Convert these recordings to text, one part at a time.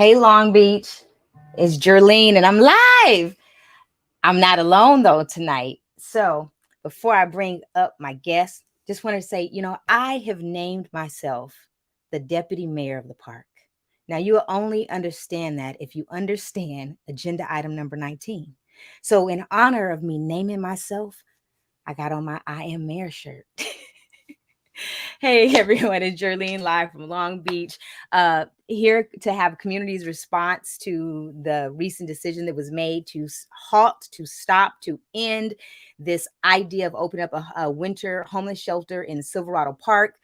Hey, Long Beach. It's Jerlene, and I'm live. I'm not alone, though, tonight. So, before I bring up my guest, just want to say, I have named myself the deputy mayor of the park. Now, you will only understand that if you understand agenda item number 19. So, in honor of me naming myself, I got on my I Am Mayor shirt. Hey everyone, it's Jerlene live from Long Beach, here to have community's response to the recent decision that was made to halt, to stop, to end this idea of opening up a winter homeless shelter in Silverado Park.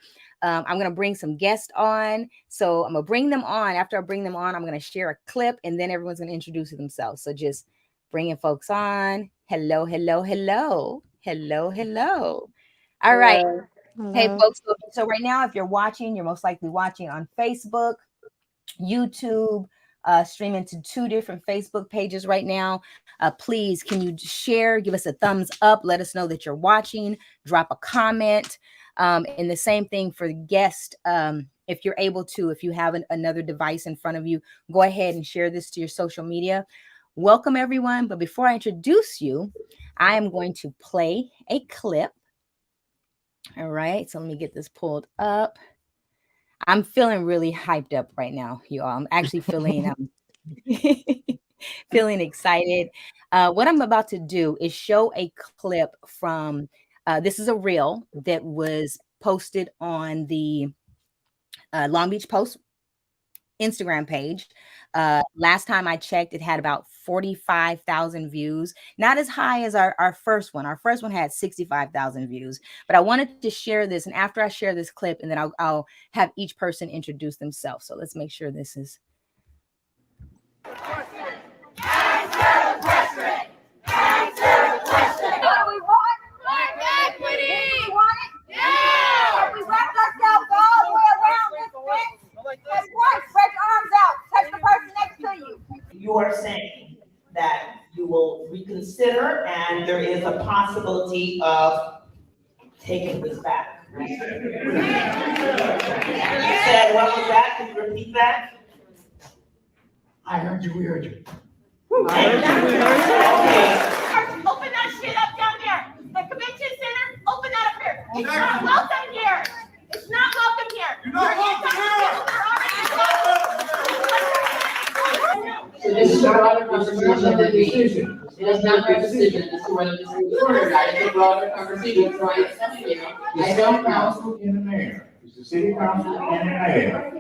I'm going to bring some guests on. So I'm going to bring them on. After I bring them on, I'm going to share a clip and then everyone's going to introduce themselves. So just bringing folks on. Hello, hello, hello. Hello, hello. All right. Hey, Hello. folks. So right now, if you're watching, you're most likely watching on Facebook, YouTube, streaming to two different Facebook pages right now. Please, can you share, give us a thumbs up, let us know that you're watching, drop a comment. And the same thing for the guest. If you're able to, if you have another device in front of you, go ahead and share this to your social media. Welcome, everyone. But before I introduce you, I am going to play a clip. All right, so let me get this pulled up. I'm feeling really hyped up right now, you all. I'm actually feeling feeling excited. What I'm about to do is show a clip from this is a reel that was posted on the Long Beach Post Instagram page. Last time I checked, it had about 45,000 views. Not as high as our first one. Our first one had 65,000 views. But I wanted to share this. And after I share this clip, and then I'll have each person introduce themselves. So let's make sure this is. You are saying that you will reconsider and there is a possibility of taking this back. You said, what was that? Can you repeat that? I heard you, we heard you. Okay. Open that shit up down there. The convention center, open that up here. It's not welcome here. It's not welcome here. You're not welcome here. So this is a broader conversation that we, it is not your decision as to whether this is ordered, it's a broader conversation, so I'm telling you, The I city don't know. council and the mayor. It's the city council and the mayor.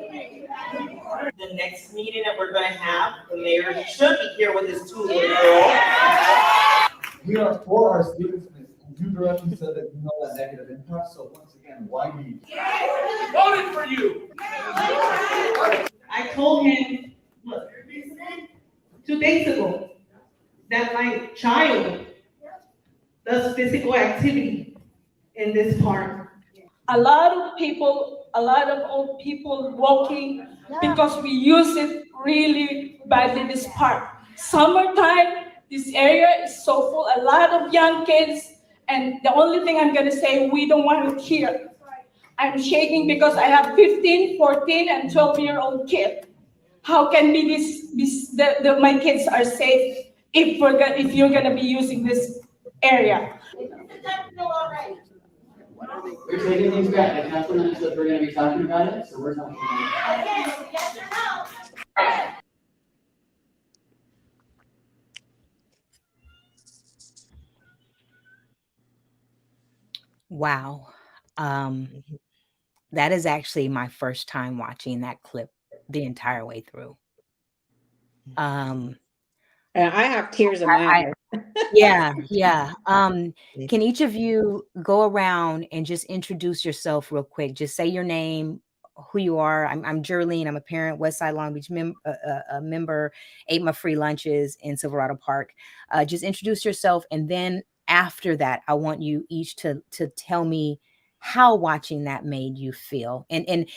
The next meeting that we're gonna have, the mayor should be here with his 2 little girls. We are for our students, and you directly said that you know that negative impact, so once again, why do you? Voted for you. I told him, look, 2 days ago, that my child does physical activity in this park. A lot of old people walking because we use it really badly, this park. Summertime, this area is so full, a lot of young kids, and the only thing I'm gonna say, we don't want it here. I'm shaking because I have 15, 14, and 12-year-old kid. How can be my kids are safe if you're gonna be using this area? We're taking things back, the council knows that we're gonna be talking about it, so we're talking about it. Yes or no? Wow. That is actually my first time watching that clip the entire way through. And I have tears in my eyes. Yeah. Can each of you go around and just introduce yourself real quick? Just say your name, who you are. I'm Jerlene. I'm a parent, Westside Long Beach a member, ate my free lunches in Silverado Park. Just introduce yourself, and then after that, I want you each to tell me how watching that made you feel. And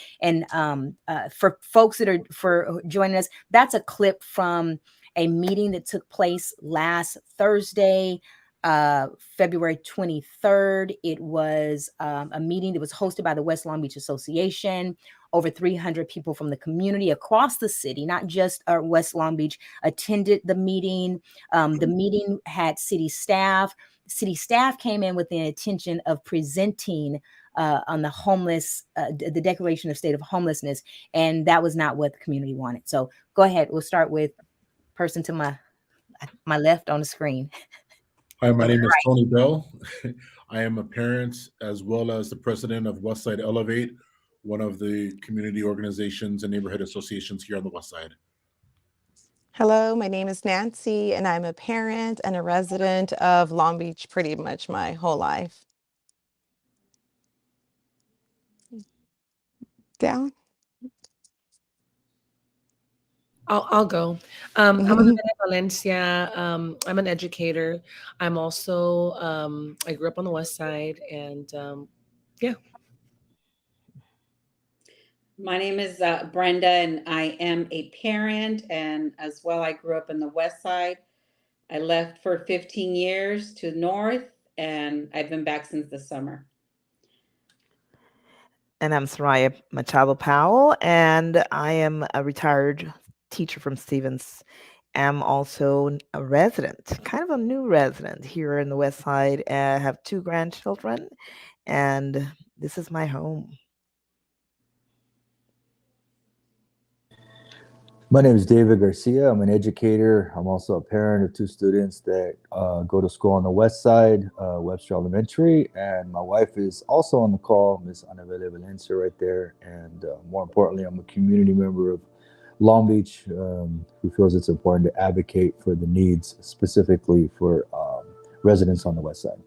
for folks that are for joining us, that's a clip from a meeting that took place last Thursday. February 23rd, it was a meeting that was hosted by the West Long Beach Association. Over 300 people from the community across the city, not just West Long Beach, attended the meeting. The meeting had city staff. City staff came in with the intention of presenting on the homeless, the Declaration of State of Homelessness, and that was not what the community wanted. So go ahead. We'll start with person to my left on the screen. Hi, my name is Tony Bell. I am a parent as well as the president of Westside Elevate, one of the community organizations and neighborhood associations here on the West Side. Hello, my name is Nancy, and I'm a parent and a resident of Long Beach pretty much my whole life. Down. I'll go. I'm Amanda Valencia. I'm an educator. I'm also, I grew up on the West Side, and yeah. My name is Brenda, and I am a parent, and as well, I grew up in the West Side. I left for 15 years to North, and I've been back since the summer. And I'm Soraya Machado Powell, and I am a retired teacher from Stevens. I'm also a resident, kind of a new resident here in the West Side. I have 2 grandchildren, and this is my home. My name is David Garcia. I'm an educator. I'm also a parent of 2 students that go to school on the West Side, Webster Elementary. And my wife is also on the call, Miss Anabela Valencia right there. And more importantly, I'm a community member of Long Beach who feels it's important to advocate for the needs specifically for residents on the West Side.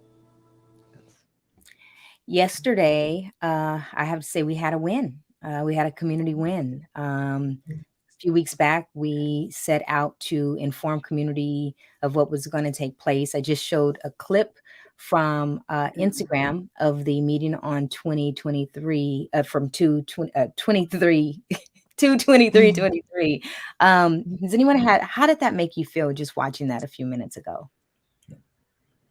Yesterday, I have to say we had a win. We had a community win. A few weeks back, we set out to inform community of what was going to take place. I just showed a clip from Instagram of the meeting on 2023 from 2/23 2/23/23. Does anyone how did that make you feel just watching that a few minutes ago?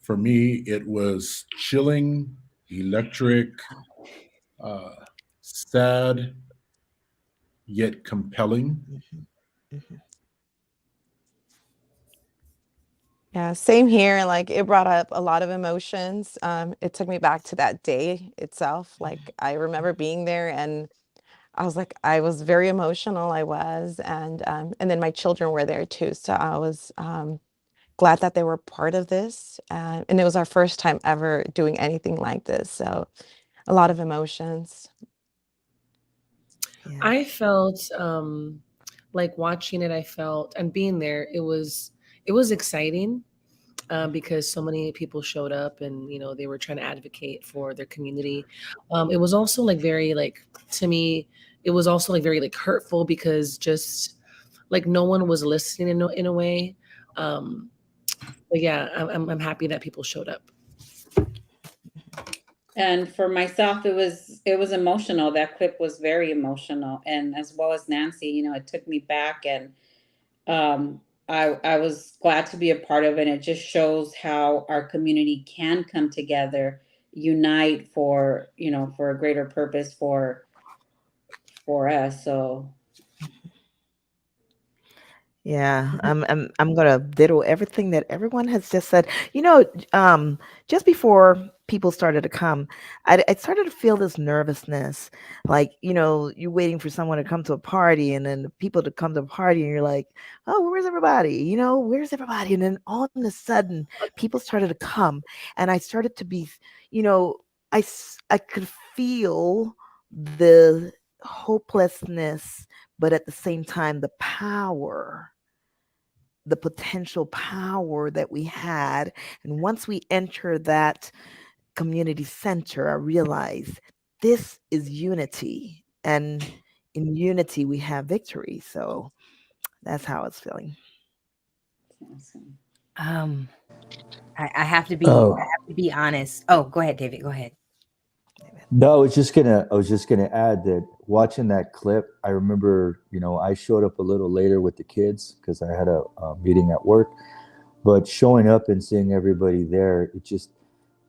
For me, it was chilling, electric, sad, yet compelling. Yeah, same here. Like it brought up a lot of emotions. It took me back to that day itself. Like I remember being there, and I was very emotional. I was, and then my children were there too. So I was glad that they were part of this, and it was our first time ever doing anything like this. So a lot of emotions. Yeah. I felt like watching it, I felt, and being there, it was exciting because so many people showed up, and they were trying to advocate for their community. It was also like very to me, it was also like very hurtful because just like no one was listening in a way. But yeah, I'm happy that people showed up. And for myself, it was emotional. That clip was very emotional, and as well as Nancy, it took me back, and I was glad to be a part of it. It just shows how our community can come together, unite for a greater purpose for us. So Yeah, I'm gonna ditto everything that everyone has just said. Just before people started to come, I started to feel this nervousness. Like, you're waiting for someone to come to a party, and then the people to come to a party, and you're like, oh, where's everybody? Where's everybody? And then all of a sudden, people started to come, and I started to be, I could feel the hopelessness, but at the same time, the power, the potential power that we had. And once we enter that community center, I realized this is unity. And in unity, we have victory. So that's how it's feeling. awesome. I have to be honest. Oh, go ahead, David. Go ahead. No, I was just gonna add that watching that clip, I remember, I showed up a little later with the kids because I had a meeting at work. But showing up and seeing everybody there, it just,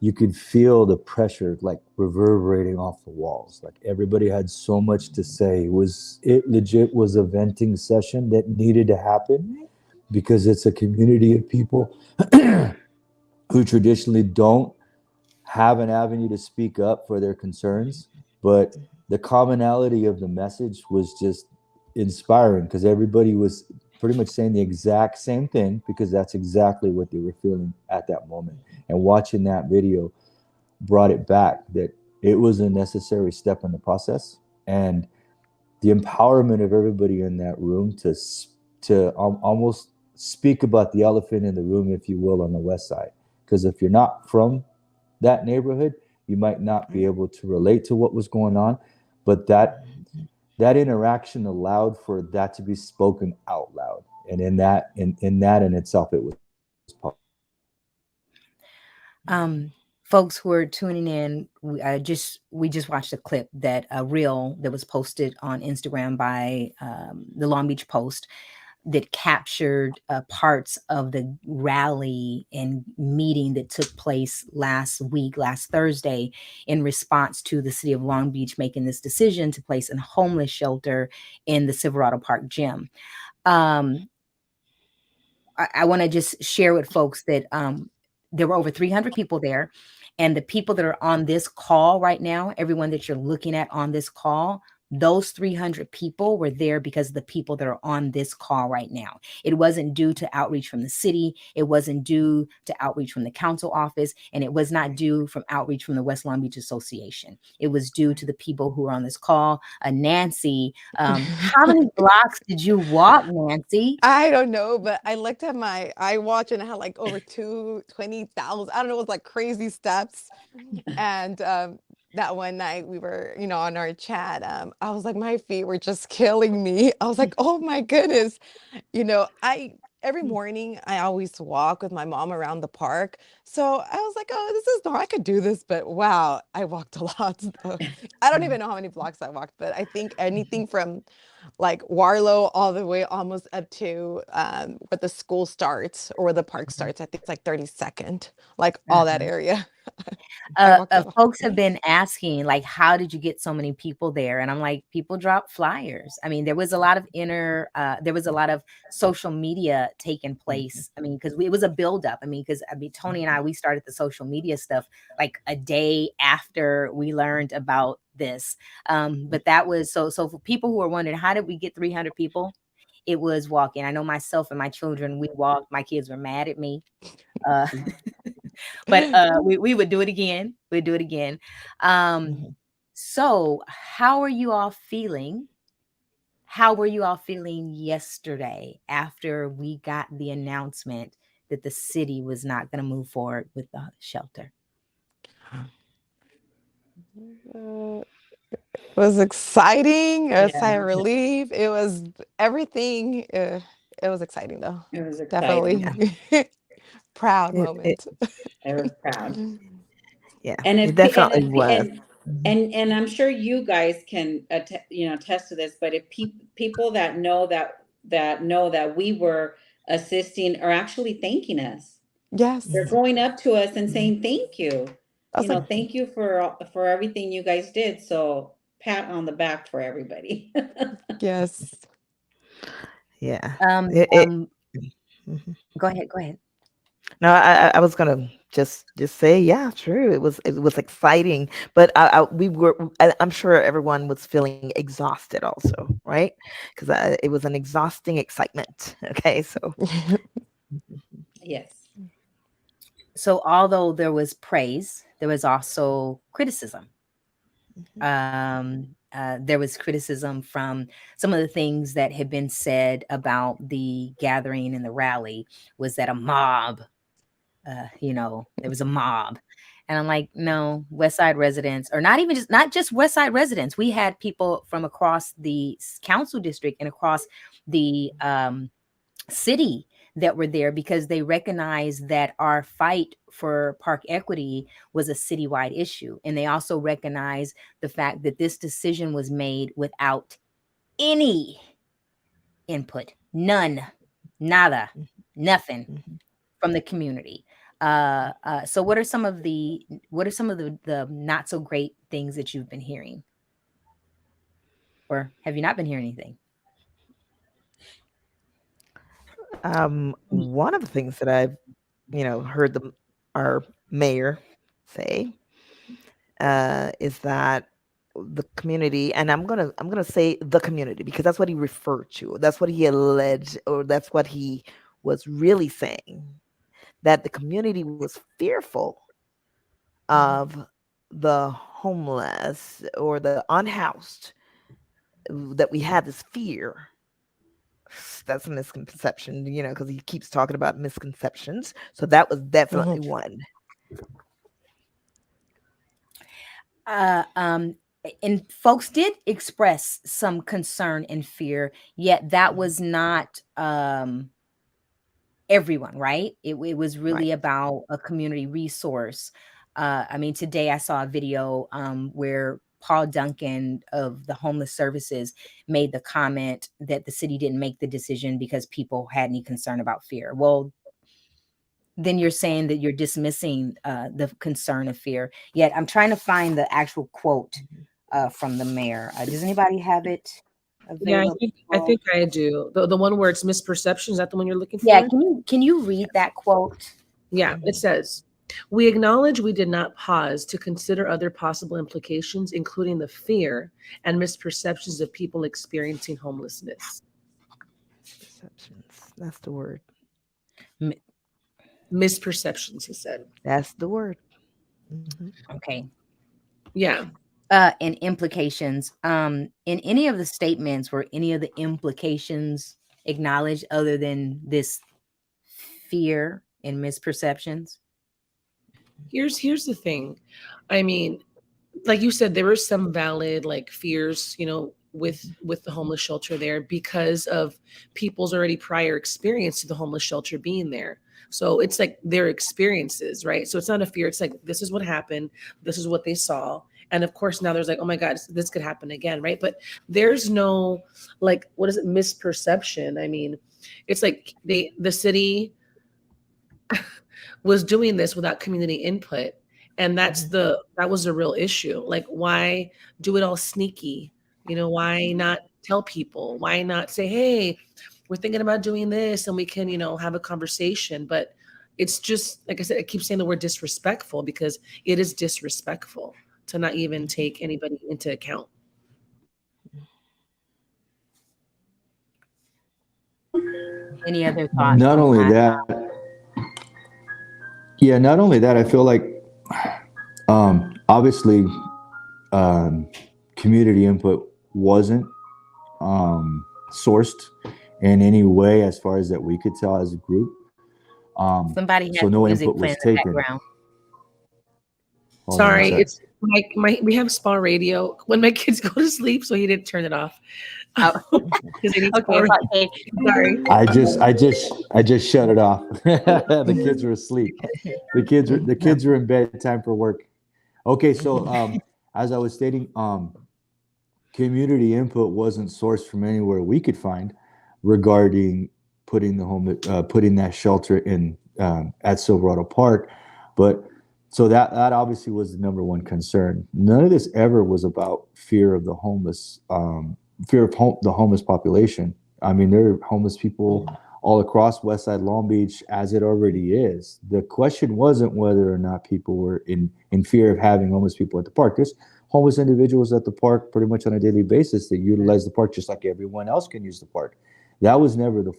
you could feel the pressure like reverberating off the walls. Like everybody had so much to say. It legit was a venting session that needed to happen because it's a community of people who traditionally don't have an avenue to speak up for their concerns. But the commonality of the message was just inspiring because everybody was pretty much saying the exact same thing because that's exactly what they were feeling at that moment. And watching that video brought it back that it was a necessary step in the process. And the empowerment of everybody in that room to almost speak about the elephant in the room, if you will, on the west side. Because if you're not from that neighborhood, you might not be able to relate to what was going on. But that interaction allowed for that to be spoken out loud. And in that in itself, it was powerful. Folks who are tuning in, we just watched a clip that a reel that was posted on Instagram by the Long Beach Post that captured parts of the rally and meeting that took place last Thursday, in response to the city of Long Beach making this decision to place a homeless shelter in the Silverado Park gym. I want to just share with folks that there were over 300 people there. And the people that are on this call right now, everyone that you're looking at on this call, those 300 people were there because of the people that are on this call right now. It wasn't due to outreach from the city. It wasn't due to outreach from the council office. And it was not due from outreach from the West Long Beach Association. It was due to the people who were on this call. Nancy, how many blocks did you walk, Nancy? I don't know, but I looked at my iWatch and I had like over 20,000. I don't know, it was like crazy steps. And that one night we were, on our chat, I was like, my feet were just killing me. I was like, oh my goodness. Every morning I always walk with my mom around the park. So I was like, oh, this is I could do this, but wow, I walked a lot. So I don't even know how many blocks I walked, but I think anything from like Warlow all the way almost up to where the school starts or where the park starts. I think it's like 32nd, like all that area. I walked a lot. Folks have been asking, like, how did you get so many people there? And I'm like, people drop flyers. I mean, there was a lot of there was a lot of social media taking place. I mean, because it was a buildup. I mean, Tony and I, we started the social media stuff like a day after we learned about this. But that was so for people who are wondering, how did we get 300 people? It was walking. I know myself and my children, we walked. My kids were mad at me. But we would do it again. We'd do it again. So how are you all feeling? How were you all feeling yesterday after we got the announcement that the city was not going to move forward with the shelter? It was exciting, a sigh of Yeah. relief. It was everything. It was exciting though. It was exciting. Definitely. Proud It, moment. I was proud. yeah, And it definitely was. and I'm sure you guys can attest to this, but if people that know that we were assisting are actually thanking us. Yes. They're going up to us and saying thank you. I was like, Thank you for everything you guys did. So pat on the back for everybody. yes. Yeah. Um, It, it, um, mhm. Go ahead. No, I was gonna just say, yeah, true. It was exciting, but I'm sure everyone was feeling exhausted also, right? Because it was an exhausting excitement. Okay, so Yes. So although there was praise, there was also criticism. There was criticism from some of the things that had been said about the gathering and the rally, was that a mob, there was a mob. And I'm like, no, West Side residents, or not just West Side residents. We had people from across the council district and across the city that were there because they recognized that our fight for park equity was a citywide issue. And they also recognized the fact that this decision was made without any input, none, nada, nothing from the community. So what are some of the not so great things that you've been hearing? Or have you not been hearing anything? One of the things that I've, heard our mayor say is that the community, and I'm gonna say the community because that's what he referred to. That's what he alleged, or that's what he was really saying. That the community was fearful of the homeless or the unhoused. That we had this fear. That's a misconception, because he keeps talking about misconceptions. So that was definitely one. And folks did express some concern and fear, yet that was not everyone, right? It was really Right. about a community resource. I mean, today I saw a video where Paul Duncan of the Homeless Services made the comment that the city didn't make the decision because people had any concern about fear. Well, then you're saying that you're dismissing the concern of fear. Yet I'm trying to find the actual quote from the mayor. Does anybody have it Yeah, available? I think I do. The one where it's misperception, is that the one you're looking Yeah, for? can you read that quote? Yeah, it says, "We acknowledge we did not pause to consider other possible implications, including the fear and misperceptions of people experiencing homelessness." Perceptions. That's the word. Misperceptions, he said. That's the word. Mm-hmm. Okay. Yeah. And implications. In any of the statements, were any of the implications acknowledged other than this fear and misperceptions? Here's the thing. I mean, like you said, there were some valid like fears, with the homeless shelter there because of people's already prior experience to the homeless shelter being there. So it's like their experiences, right? So it's not a fear. It's like, this is what happened. This is what they saw. And of course, now there's like, oh my God, this could happen again, right? But there's no like, what is it, misperception? I mean, it's like the city was doing this without community input. And that was a real issue. Like, why do it all sneaky? Why not tell people? Why not say, hey, we're thinking about doing this and we can, have a conversation? But it's just, like I said, I keep saying the word disrespectful because it is disrespectful to not even take anybody into account. Any other thoughts? Not only that, I feel like obviously community input wasn't sourced in any way as far as that we could tell as a group. Somebody has so no music input was playing in the taken. background. Sorry, it's my we have spa radio when my kids go to sleep, so he didn't turn it off. Oh. Okay, sorry. I just shut it off. The kids were asleep. The kids are in bed. Time for work. Okay, so as I was stating, community input wasn't sourced from anywhere we could find regarding putting that shelter in at Silverado Park, but so that obviously was the number one concern. None of this ever was about fear of the homeless, the homeless population. I mean, there are homeless people all across Westside Long Beach as it already is. The question wasn't whether or not people were in fear of having homeless people at the park. There's homeless individuals at the park pretty much on a daily basis that utilize the park just like everyone else can use the park. That was never the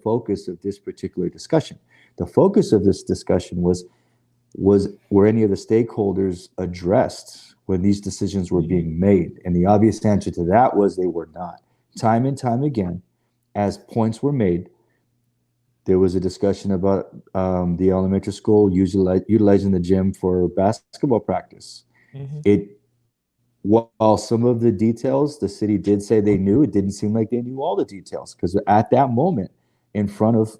focus of this particular discussion. The focus of this discussion was were any of the stakeholders addressed when these decisions were being made? And the obvious answer to that was they were not. Time and time again, as points were made, there was a discussion about the elementary school utilizing the gym for basketball practice. Mm-hmm. While some of the details the city did say they knew, it didn't seem like they knew all the details, because at that moment, in front of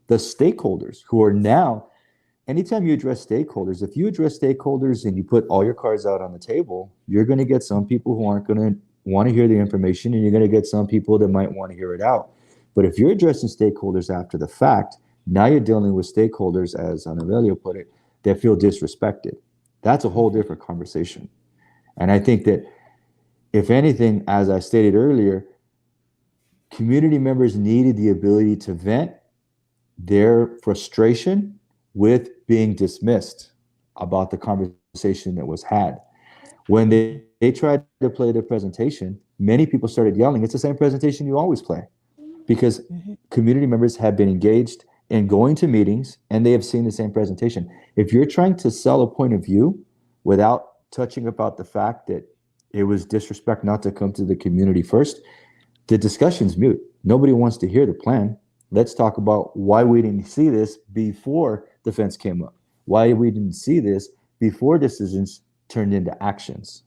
the stakeholders who are now, anytime you address stakeholders, if you address stakeholders and you put all your cards out on the table, you're going to get some people who aren't going to want to hear the information, and you're going to get some people that might want to hear it out. But if you're addressing stakeholders after the fact, Now you're dealing with stakeholders, as Anavelio put it, that feel disrespected. That's a whole different conversation. And I think that, if anything, as I stated earlier, community members needed the ability to vent their frustration with being dismissed about the conversation that was had. When they tried to play the presentation, many people started yelling, "It's the same presentation you always play," because community members have been engaged in going to meetings and they have seen the same presentation. If you're trying to sell a point of view without touching about the fact that it was disrespect not to come to the community first, the discussion's mute. Nobody wants to hear the plan. Let's talk about why we didn't see this before the fence came up, why we didn't see this before decisions turned into actions.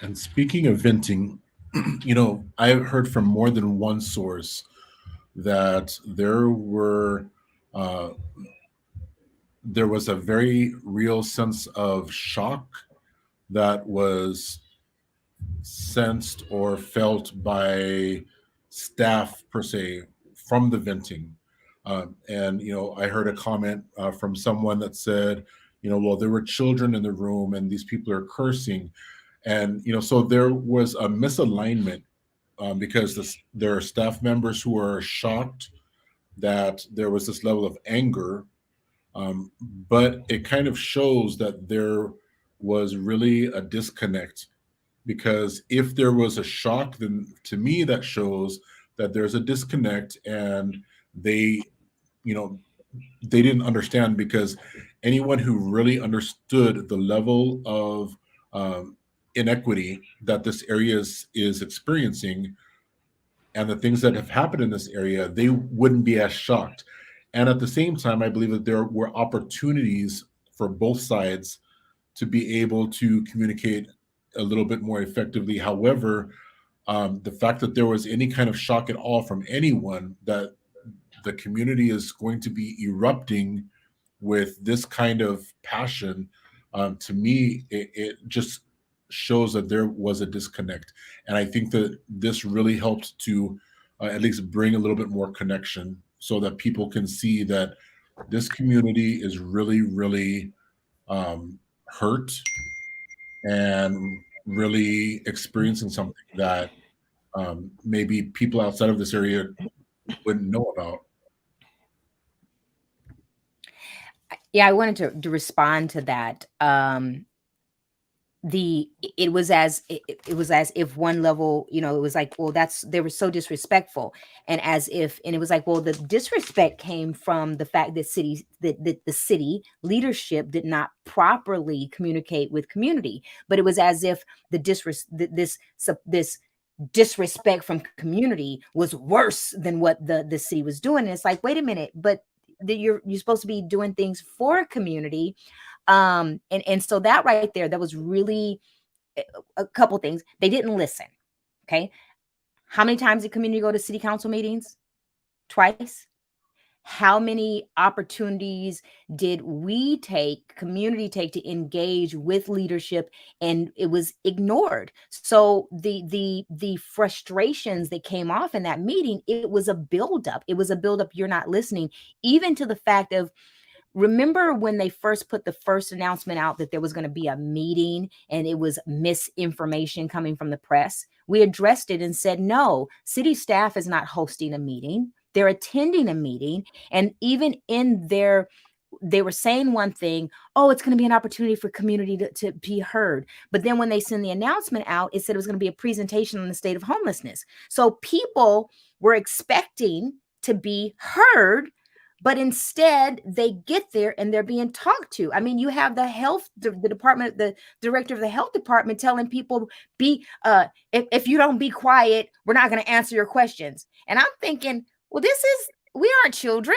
And speaking of venting, I've heard from more than one source that there was a very real sense of shock that was sensed or felt by staff per se from the venting. And I heard a comment from someone that said, well, there were children in the room and these people are cursing. And so there was a misalignment because there are staff members who are shocked that there was this level of anger, but it kind of shows that there was really a disconnect, because if there was a shock, then to me that shows that there's a disconnect and they didn't understand, because anyone who really understood the level of inequity that this area is experiencing and the things that have happened in this area, they wouldn't be as shocked. And at the same time, I believe that there were opportunities for both sides to be able to communicate a little bit more effectively. However, the fact that there was any kind of shock at all from anyone that the community is going to be erupting with this kind of passion, to me, it just shows that there was a disconnect. And I think that this really helped to at least bring a little bit more connection so that people can see that this community is really, really hurt and really experiencing something that maybe people outside of this area wouldn't know about. Yeah, I wanted to respond to that. It was as if one level, it was like, well, they were so disrespectful, and it was like, well, the disrespect came from the fact that the city leadership did not properly communicate with community, but it was as if this disrespect from community was worse than what the city was doing. And it's like, wait a minute, but you're supposed to be doing things for community. And so that right there, that was really a couple things. They didn't listen. Okay. How many times did community go to city council meetings? Twice. How many opportunities did community take to engage with leadership, and it was ignored? So the frustrations that came off in that meeting, it was a buildup. You're not listening, even to the fact of, remember when they first put the first announcement out that there was going to be a meeting and it was misinformation coming from the press? We addressed it and said, no, city staff is not hosting a meeting. They're attending a meeting. And even they were saying one thing, oh, it's going to be an opportunity for community to be heard. But then when they send the announcement out, it said it was going to be a presentation on the state of homelessness. So people were expecting to be heard, but instead they get there and they're being talked to. I mean, you have the director of the health department telling people, if you don't be quiet, we're not going to answer your questions. And I'm thinking, well, we aren't children.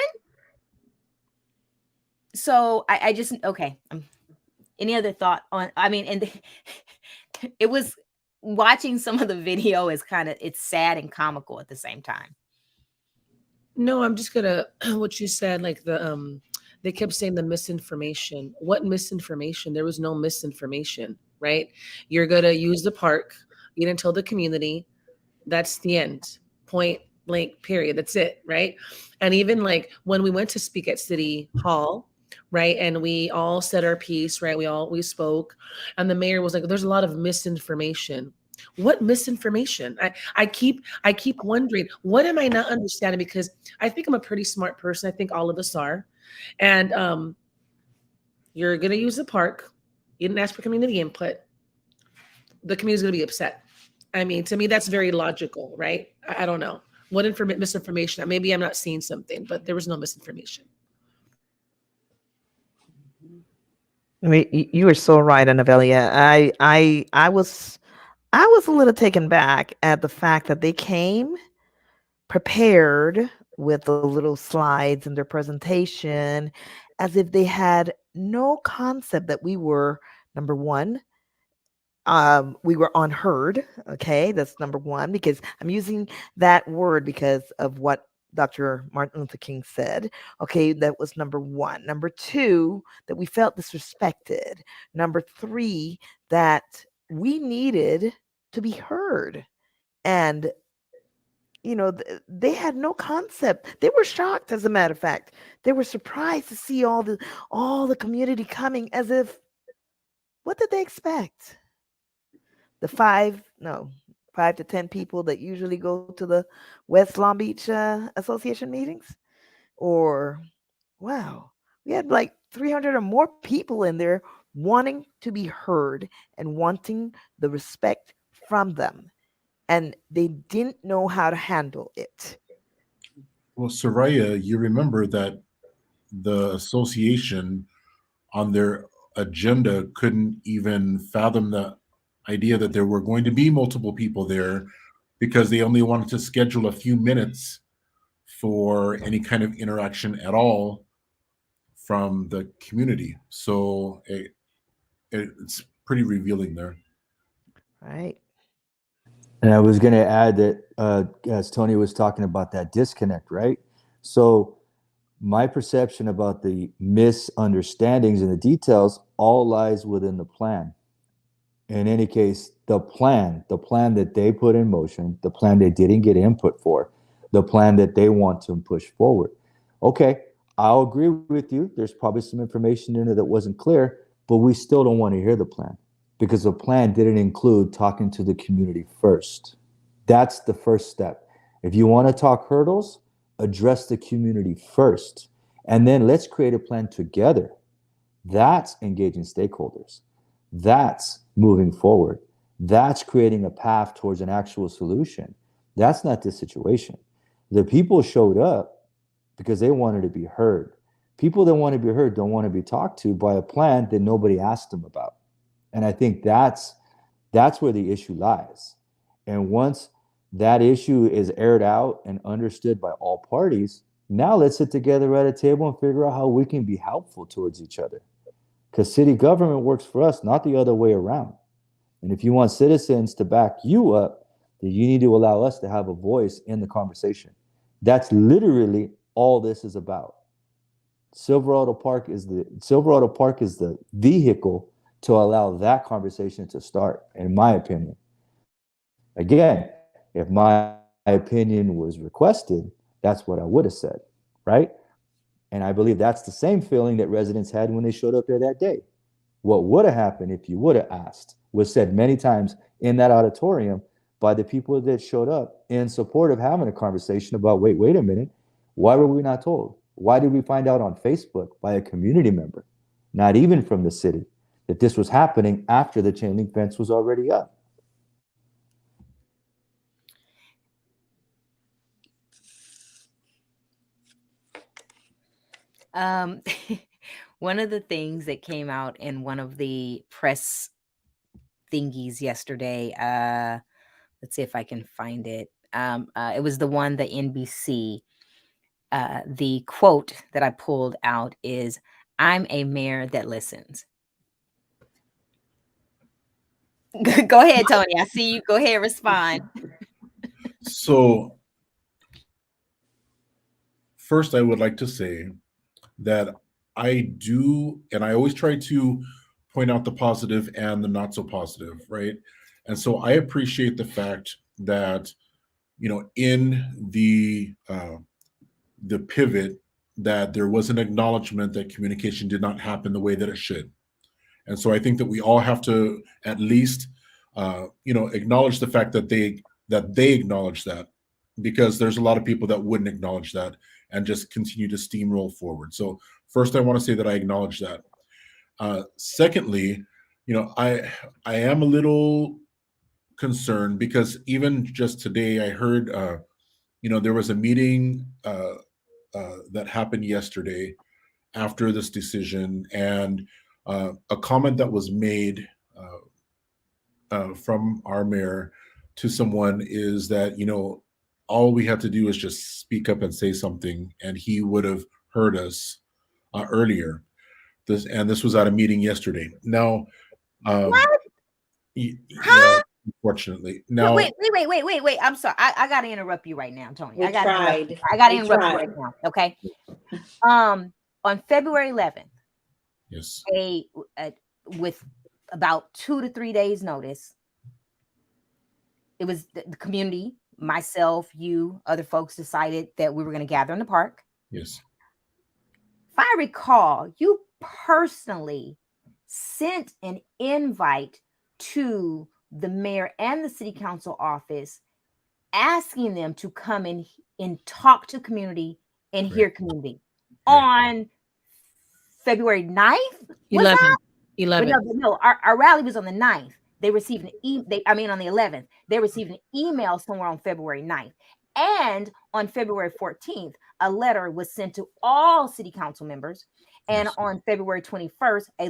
So I just, okay. Any other thought on, it was, watching some of the video is it's sad and comical at the same time. No, I'm just gonna what you said, like they kept saying the misinformation. What misinformation? There was no misinformation, right? You're gonna use the park. You didn't tell the community. That's the end. Point Like, period. That's it, right? And even like when we went to speak at City Hall, right, and we all said our piece, right? We spoke, and the mayor was like, "There's a lot of misinformation." What misinformation? I keep wondering, what am I not understanding? Because I think I'm a pretty smart person. I think all of us are, and you're gonna use the park. You didn't ask for community input. The community's gonna be upset. I mean, to me, that's very logical, right? I don't know. What misinformation? Maybe I'm not seeing something, but there was no misinformation. I mean, you were so right, Annavelia. I was a little taken back at the fact that they came prepared with the little slides in their presentation, as if they had no concept that we were, number one, we were unheard. Okay, that's number one, because I'm using that word because of what Dr. Martin Luther King said. Okay, that was number one. Number two, that we felt disrespected. Number three, that we needed to be heard. And they had no concept. They were shocked, as a matter of fact. They were surprised to see all the community coming, as if, what did they expect? The 5 to 10 people that usually go to the West Long Beach Association meetings? Or, wow, we had like 300 or more people in there wanting to be heard and wanting the respect from them. And they didn't know how to handle it. Well, Soraya, you remember that the association on their agenda couldn't even fathom the idea that there were going to be multiple people there because they only wanted to schedule a few minutes for any kind of interaction at all from the community. So it's pretty revealing there. Right. And I was going to add that as Tony was talking about that disconnect, right? So my perception about the misunderstandings and the details all lies within the plan. In any case, the plan that they put in motion, the plan they didn't get input for, the plan that they want to push forward. Okay, I'll agree with you. There's probably some information in there that wasn't clear, but we still don't want to hear the plan because the plan didn't include talking to the community first. That's the first step. If you want to talk hurdles, address the community first, and then let's create a plan together. That's engaging stakeholders. That's moving forward. That's creating a path towards an actual solution. That's not the situation. The people showed up because they wanted to be heard. People that want to be heard don't want to be talked to by a plan that nobody asked them about. And I think that's where the issue lies. And once that issue is aired out and understood by all parties, now let's sit together at a table and figure out how we can be helpful towards each other. Because city government works for us, not the other way around. And if you want citizens to back you up, then you need to allow us to have a voice in the conversation. That's literally all this is about. Silverado Park is the vehicle to allow that conversation to start, in my opinion. Again, if my opinion was requested, that's what I would have said, right? And I believe that's the same feeling that residents had when they showed up there that day. What would have happened if you would have asked was said many times in that auditorium by the people that showed up in support of having a conversation about, wait a minute, why were we not told? Why did we find out on Facebook by a community member, not even from the city, that this was happening after the chain link fence was already up? One of the things that came out in one of the press thingies yesterday, let's see if I can find it. It was the one, the NBC. The quote that I pulled out is, "I'm a mayor that listens." Go ahead, Tony. I see you. Go ahead, respond. So first, I would like to say that I do, and I always try to point out the positive and the not so positive, right? And so I appreciate the fact that in the pivot, that there was an acknowledgement that communication did not happen the way that it should. And so I think that we all have to at least, acknowledge the fact that they acknowledge that, because there's a lot of people that wouldn't acknowledge that and just continue to steamroll forward. So first, I want to say that I acknowledge that. Secondly, I am a little concerned because even just today, I heard, there was a meeting that happened yesterday after this decision, and a comment that was made from our mayor to someone is that, all we had to do is just speak up and say something, and he would have heard us earlier. This was at a meeting yesterday. Now, unfortunately, now Wait. I'm sorry. I got to interrupt you right now, Tony. We I got to tried. interrupt you right now. Okay. On February 11th, yes, with about 2 to 3 days notice, it was the community, myself, you, other folks decided that we were going to gather in the park. yes, If I recall, you personally sent an invite to the mayor and the city council office, asking them to come in and talk to community and hear community on February 9th. 11. No, our rally was on the 9th. They received on the 11th. They received an email somewhere on February 9th. And on February 14th, a letter was sent to all city council members. And on February 21st, the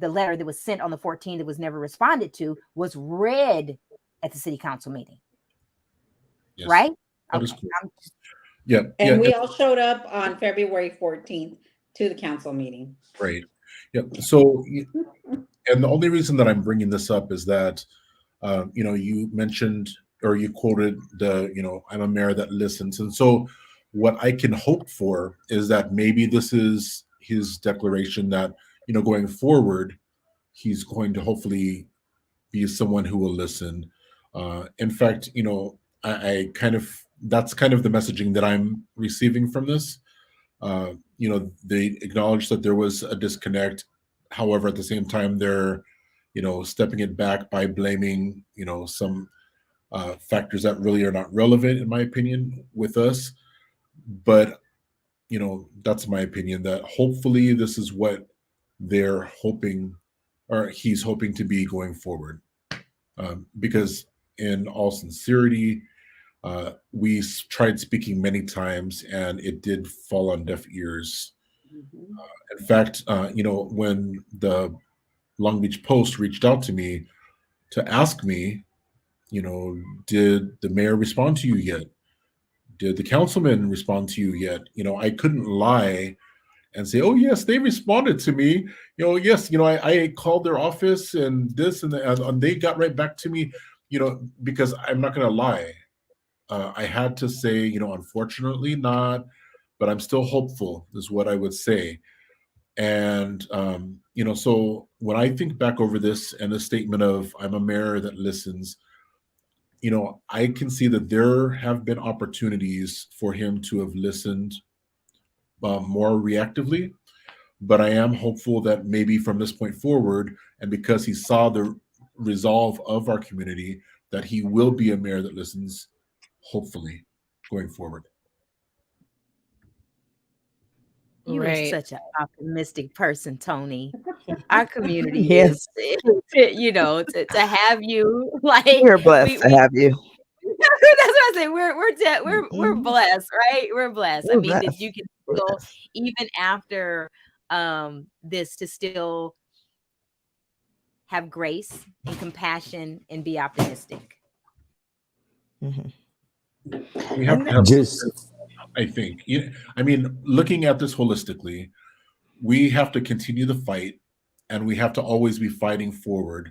letter that was sent on the 14th that was never responded to was read at the city council meeting. yes. Right? That Okay. is cool. Yeah. And we all showed up on February 14th to the council meeting. Right. Yeah. So, and the only reason that I'm bringing this up is that, you mentioned, or you quoted I'm a mayor that listens. And so what I can hope for is that maybe this is his declaration that, going forward, he's going to hopefully be someone who will listen. In fact, I kind of, that's kind of the messaging that I'm receiving from this. They acknowledge that there was a disconnect. However, at the same time, they're, stepping it back by blaming, some factors that really are not relevant, in my opinion, with us. But, that's my opinion, that hopefully this is what they're hoping, or he's hoping to be going forward. Because in all sincerity, we tried speaking many times and it did fall on deaf ears. In fact, when the Long Beach Post reached out to me to ask me, did the mayor respond to you yet? Did the councilman respond to you yet? I couldn't lie and say, oh, yes, they responded to me. Yes, I called their office and this and that, and they got right back to me, because I'm not going to lie. I had to say, unfortunately not, but I'm still hopeful is what I would say. And, so when I think back over this and the statement of I'm a mayor that listens, I can see that there have been opportunities for him to have listened more reactively, but I am hopeful that maybe from this point forward, and because he saw the resolve of our community, that he will be a mayor that listens, hopefully, going forward. You are Right. such an optimistic person, Tony. Our community Yes. is, to have you like We're blessed to have you. That's what I say. We're blessed, right? We're blessed. I We're mean, that blessed. you can We're still, blessed. even after this, to still have grace and compassion and be optimistic. Mhm. We have to have Just I think. Looking at this holistically, we have to continue the fight, and we have to always be fighting forward.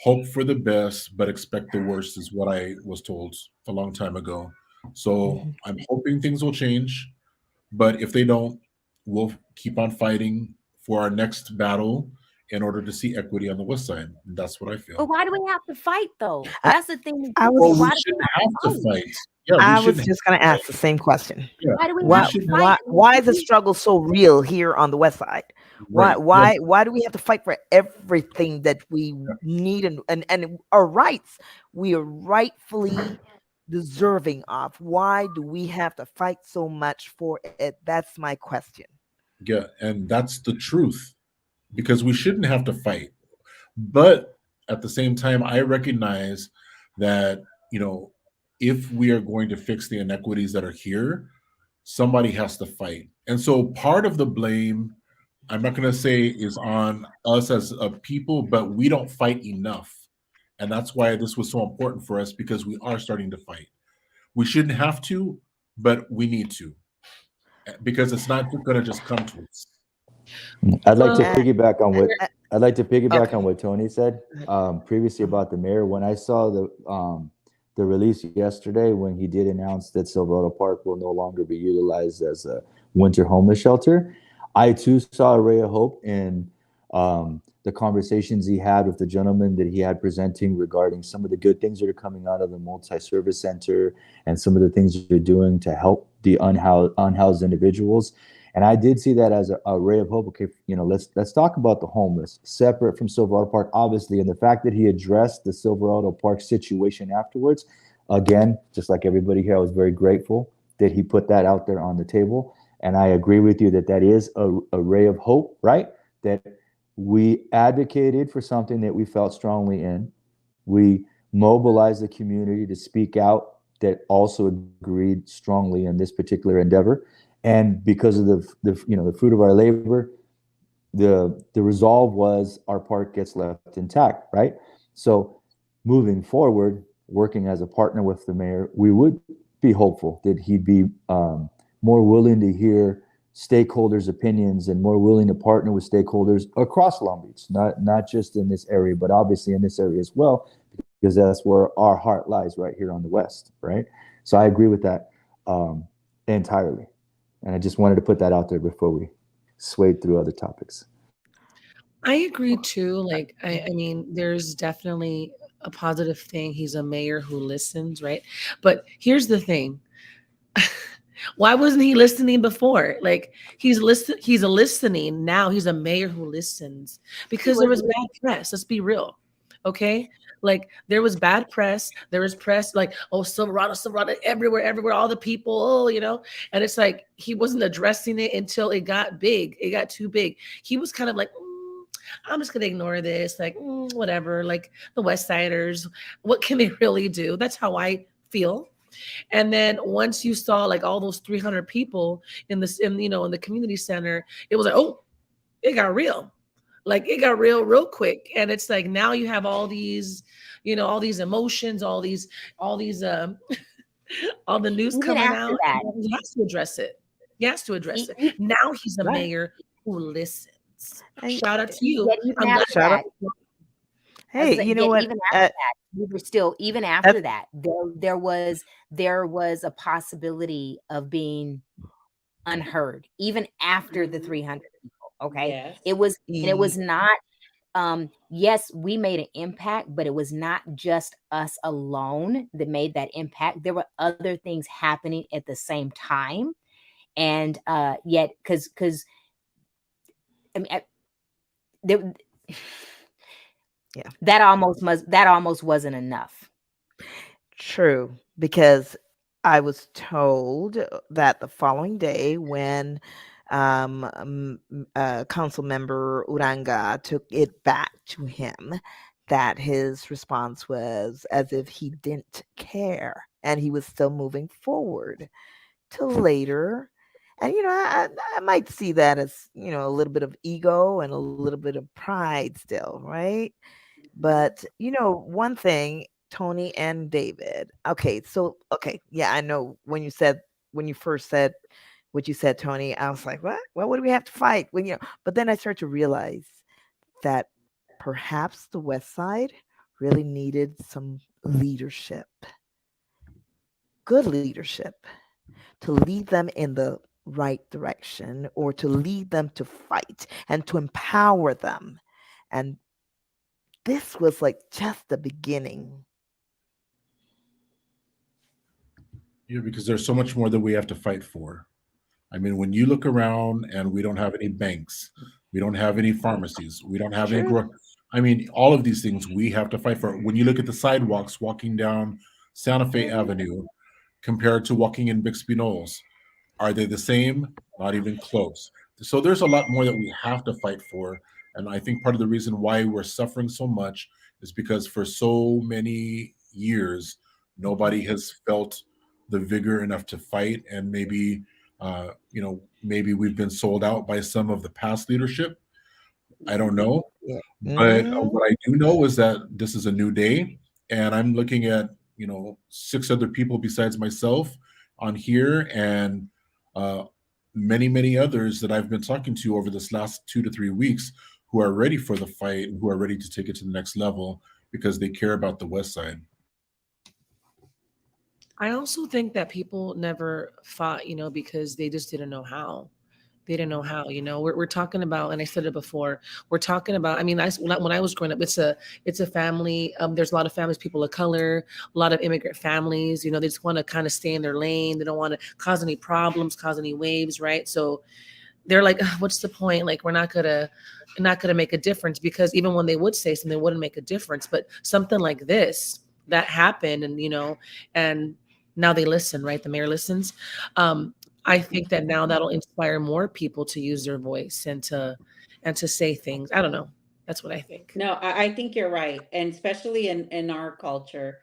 Hope for the best, but expect the worst is what I was told a long time ago. So I'm hoping things will change, but if they don't, we'll keep on fighting for our next battle in order to see equity on the west side. And that's what I feel. But why do we have to fight though? I- That's the thing. I was- Well, Why we do shouldn't we have to fight? fight. Yeah, we I was shouldn't. just going to ask the same question. Yeah, Why do we we have to shouldn't. fight? Why is the struggle so real here on the west side? Right. Why do we have to fight for everything that we need and our rights we are rightfully deserving of? Why do we have to fight so much for it? That's my question. Yeah, and that's the truth, because we shouldn't have to fight. But at the same time, I recognize that, if we are going to fix the inequities that are here, somebody has to fight. And so part of the blame, I'm not going to say is on us as a people, but we don't fight enough. And that's why this was so important for us, because we are starting to fight. We shouldn't have to, but we need to, because it's not going to just come to us. I'd like to Well, piggyback on what I'd like to piggyback Okay. on what Tony said previously about the mayor. When I saw the release yesterday, when he did announce that Silverado Park will no longer be utilized as a winter homeless shelter, I too saw a ray of hope in the conversations he had with the gentleman that he had presenting regarding some of the good things that are coming out of the multi-service center and some of the things that they're doing to help the unhoused individuals. And I did see that as a ray of hope. Okay, let's talk about the homeless, separate from Silverado Park, obviously, and the fact that he addressed the Silverado Park situation afterwards. Again, just like everybody here, I was very grateful that he put that out there on the table. And I agree with you that is a ray of hope, right? That we advocated for something that we felt strongly in. We mobilized the community to speak out that also agreed strongly in this particular endeavor. And because of the fruit of our labor, the resolve was our park gets left intact, right? So moving forward, working as a partner with the mayor, we would be hopeful that he'd be more willing to hear stakeholders' opinions and more willing to partner with stakeholders across Long Beach, not just in this area, but obviously in this area as well, because that's where our heart lies, right here on the west, right? So I agree with that entirely. And I just wanted to put that out there before we swayed through other topics. I agree too. Like, I mean, there's definitely a positive thing. He's a mayor who listens, right? But here's the thing. Why wasn't he listening before? Like, he's listening now. He's a mayor who listens because there was bad press. Let's be real. Okay. Like, there was bad press. There was press like, oh, Silverado, everywhere, all the people, and it's like he wasn't addressing it until it got big. It got too big. He was kind of like, I'm just gonna ignore this, like whatever, like the West Siders, what can they really do? That's how I feel. And then once you saw like all those 300 people in the community center, it was like, oh, it got real. Like it got real quick. And it's like now you have all these, all these emotions, all the news Even coming after out. that. He has to address it. Now he's a mayor who listens. Shout out to you. Yet even I'm after glad- that, Hey, you know what? Even after that, we were still even after that. There was a possibility of being unheard even after the 300 people. Okay, Yes. it was not. Yes, we made an impact, but it was not just us alone that made that impact. There were other things happening at the same time, and yet because I mean, there. Yeah. That almost wasn't enough. True, because I was told that the following day when council member Uranga took it back to him, that his response was as if he didn't care and he was still moving forward till later. And I might see that as a little bit of ego and a little bit of pride still, right? But one thing, Tony and David. Okay, yeah, I know when you first said what you said, Tony, I was like, what? Well, what do we have to fight? But then I started to realize that perhaps the West Side really needed some leadership, good leadership, to lead them in the right direction or to lead them to fight and to empower them. And this was like just the beginning. Yeah, because there's so much more that we have to fight for. I mean, when you look around and we don't have any banks, we don't have any pharmacies, we don't have any True. I mean, all of these things we have to fight for. When you look at the sidewalks walking down Santa Fe Avenue compared to walking in Bixby Knolls, are they the same? Not even close. So there's a lot more that we have to fight for. And I think part of the reason why we're suffering so much is because for so many years, nobody has felt the vigor enough to fight. And maybe, maybe we've been sold out by some of the past leadership. I don't know. Yeah. But Hmm. what I do know is that this is a new day, and I'm looking at 6 other people besides myself on here, and uh, many others that I've been talking to over this last 2 to 3 weeks who are ready for the fight and who are ready to take it to the next level because they care about the West Side. I also think that people never fought, because they just didn't know how. They didn't know how. We're talking about, and I said it before. We're talking about. I mean, when I was growing up, it's a family. There's a lot of families, people of color, a lot of immigrant families. They just want to kind of stay in their lane. They don't want to cause any problems, cause any waves, right? So they're like, "Ugh, what's the point? Like, we're not gonna make a difference, because even when they would say something, it wouldn't make a difference. But something like this that happened, and now they listen, right? The mayor listens. Um, I think that now that'll inspire more people to use their voice and to say things. I don't know. That's what I think. No, I think you're right. And especially in our culture,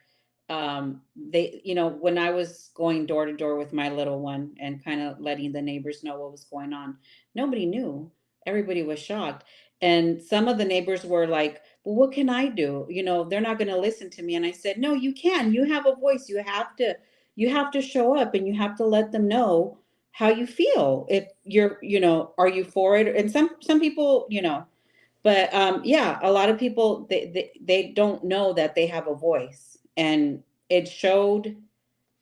when I was going door to door with my little one and kind of letting the neighbors know what was going on, nobody knew. Everybody was shocked. And some of the neighbors were like, well, what can I do? They're not going to listen to me. And I said, no, you can. You have a voice. You have to show up, and you have to let them know how you feel. If are you for it? And some people, but yeah, a lot of people, they don't know that they have a voice, and it showed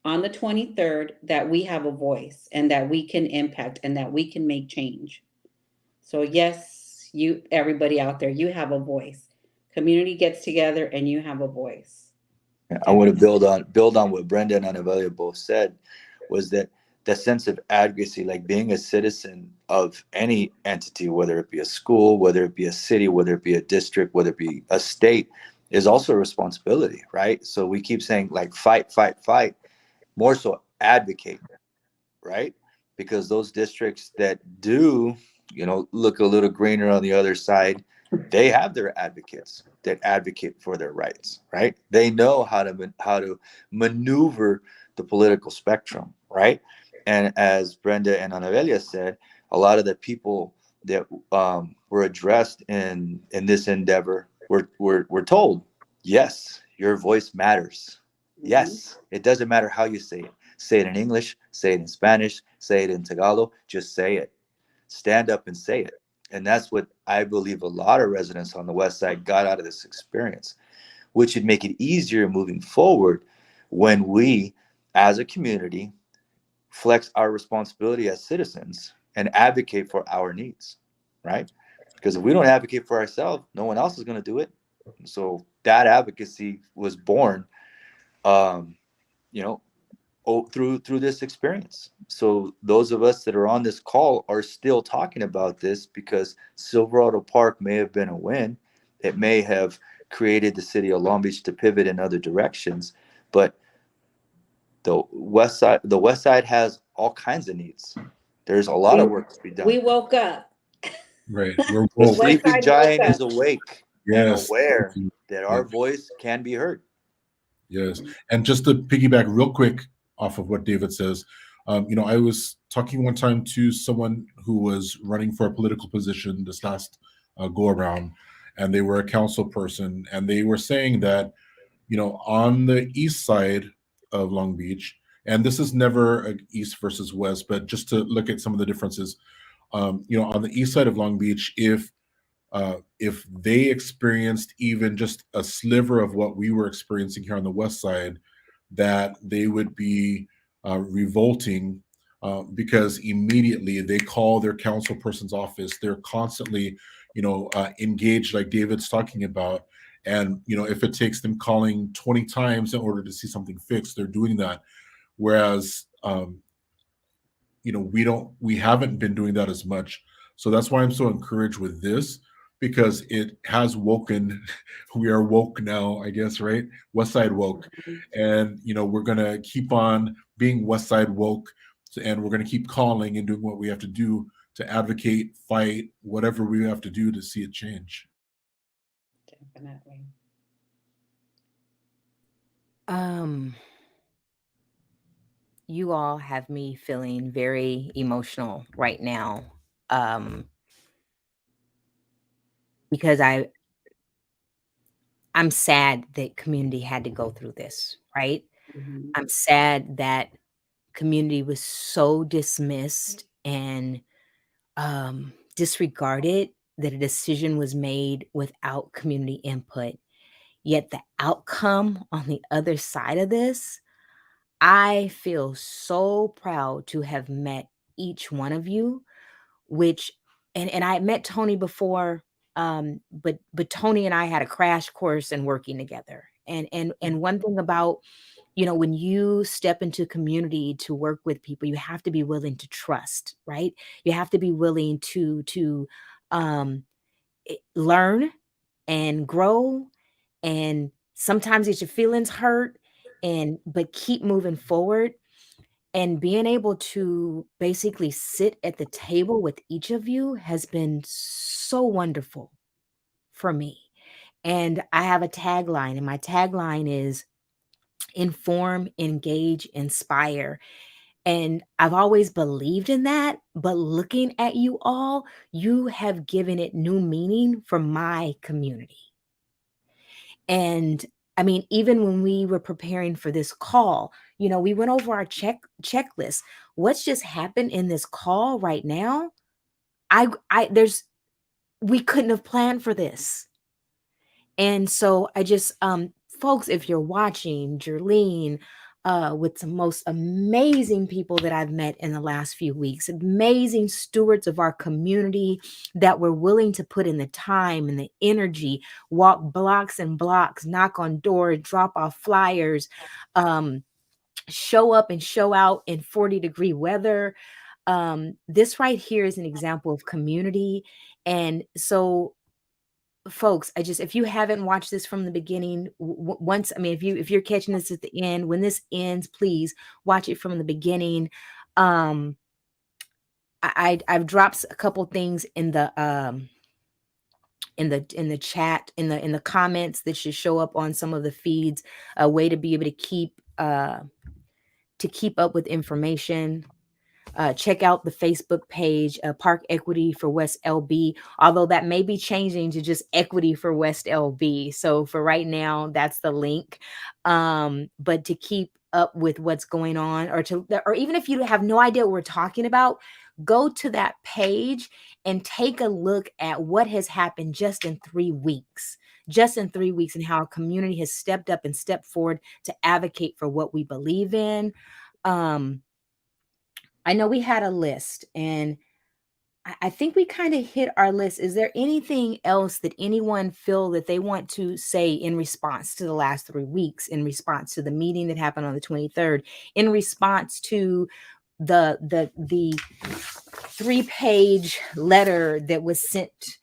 on the 23rd that we have a voice and that we can impact and that we can make change. So yes, everybody out there, you have a voice. Community gets together and you have a voice. I want to build on what Brenda and Annabella both said, was that sense of advocacy, like being a citizen of any entity, whether it be a school, whether it be a city, whether it be a district, whether it be a state, is also a responsibility, right? So we keep saying like fight, fight, fight, more so advocate, right? Because those districts that do, look a little greener on the other side, they have their advocates that advocate for their rights, right? They know how to maneuver the political spectrum, right? And as Brenda and Annabella said, a lot of the people that were addressed in this endeavor were told, yes, your voice matters. Yes, it doesn't matter how you say it. Say it in English, say it in Spanish, say it in Tagalog, just say it. Stand up and say it. And that's what I believe a lot of residents on the West Side got out of this experience, which would make it easier moving forward when we, as a community, flex our responsibility as citizens and advocate for our needs, right? Because if we don't advocate for ourselves, no one else is going to do it. So that advocacy was born, um, you know, through this experience. So those of us that are on this call are still talking about this because Silverado Park may have been a win. It may have created the city of Long Beach to pivot in other directions, but the West Side has all kinds of needs. There's a lot of work to be We done. woke up. Right. We're The woke. West sleeping Side woke giant is up. awake and Yes. aware that Yeah. our voice can be heard. Yes. And just to piggyback real quick off of what David says, I was talking one time to someone who was running for a political position this last go around, and they were a council person, and they were saying that, on the east side of Long Beach, and this is never a east versus west, but just to look at some of the differences, on the east side of Long Beach, if they experienced even just a sliver of what we were experiencing here on the west side, that they would be revolting, because immediately they call their council person's office. They're constantly, engaged like David's talking about. And if it takes them calling 20 times in order to see something fixed, they're doing that. Whereas we haven't been doing that as much. So that's why I'm so encouraged with this, because it has woken. We are woke now, I guess, right? West Side woke. And we're gonna keep on being West Side woke, and we're gonna keep calling and doing what we have to do to advocate, fight, whatever we have to do to see it change. Definitely. You all have me feeling very emotional right now, because I'm sad that community had to go through this, right? Mhm. I'm sad that community was so dismissed and disregarded, that a decision was made without community input. Yet the outcome on the other side of this, I feel so proud to have met each one of you, which and I met Tony before, but Tony and I had a crash course in working together. And one thing about, when you step into community to work with people, you have to be willing to trust, right? You have to be willing to um learn and grow, and sometimes get your feelings hurt, but keep moving forward. And being able to basically sit at the table with each of you has been so wonderful for me. And I have a tagline, and my tagline is inform, engage, inspire. And I've always believed in that, but looking at you all, you have given it new meaning for my community. And I mean, even when we were preparing for this call, we went over our checklist. What's just happened in this call right now? We couldn't have planned for this. And so I just, folks, if you're watching, Jerlene, with the most amazing people that I've met in the last few weeks, amazing stewards of our community that were willing to put in the time and the energy, walk blocks and blocks, knock on doors, drop off flyers, show up and show out in 40-degree weather. This right here is an example of community. And so, folks, if you haven't watched this from the beginning, once, I mean, if you're catching this at the end, when this ends, please watch it from the beginning. I've dropped a couple things in the chat, in the comments, that should show up on some of the feeds, a way to be able to keep up with information. Check out the Facebook page, Park Equity for West LB, although that may be changing to just Equity for West LB. So for right now, that's the link. But to keep up with what's going on, or even if you have no idea what we're talking about, go to that page and take a look at what has happened just in 3 weeks. And how our community has stepped up and stepped forward to advocate for what we believe in. I know we had a list, and I think we kind of hit our list. Is there anything else that anyone feel that they want to say in response to the last 3 weeks, in response to the meeting that happened on the 23rd, in response to the 3-page letter that was sent,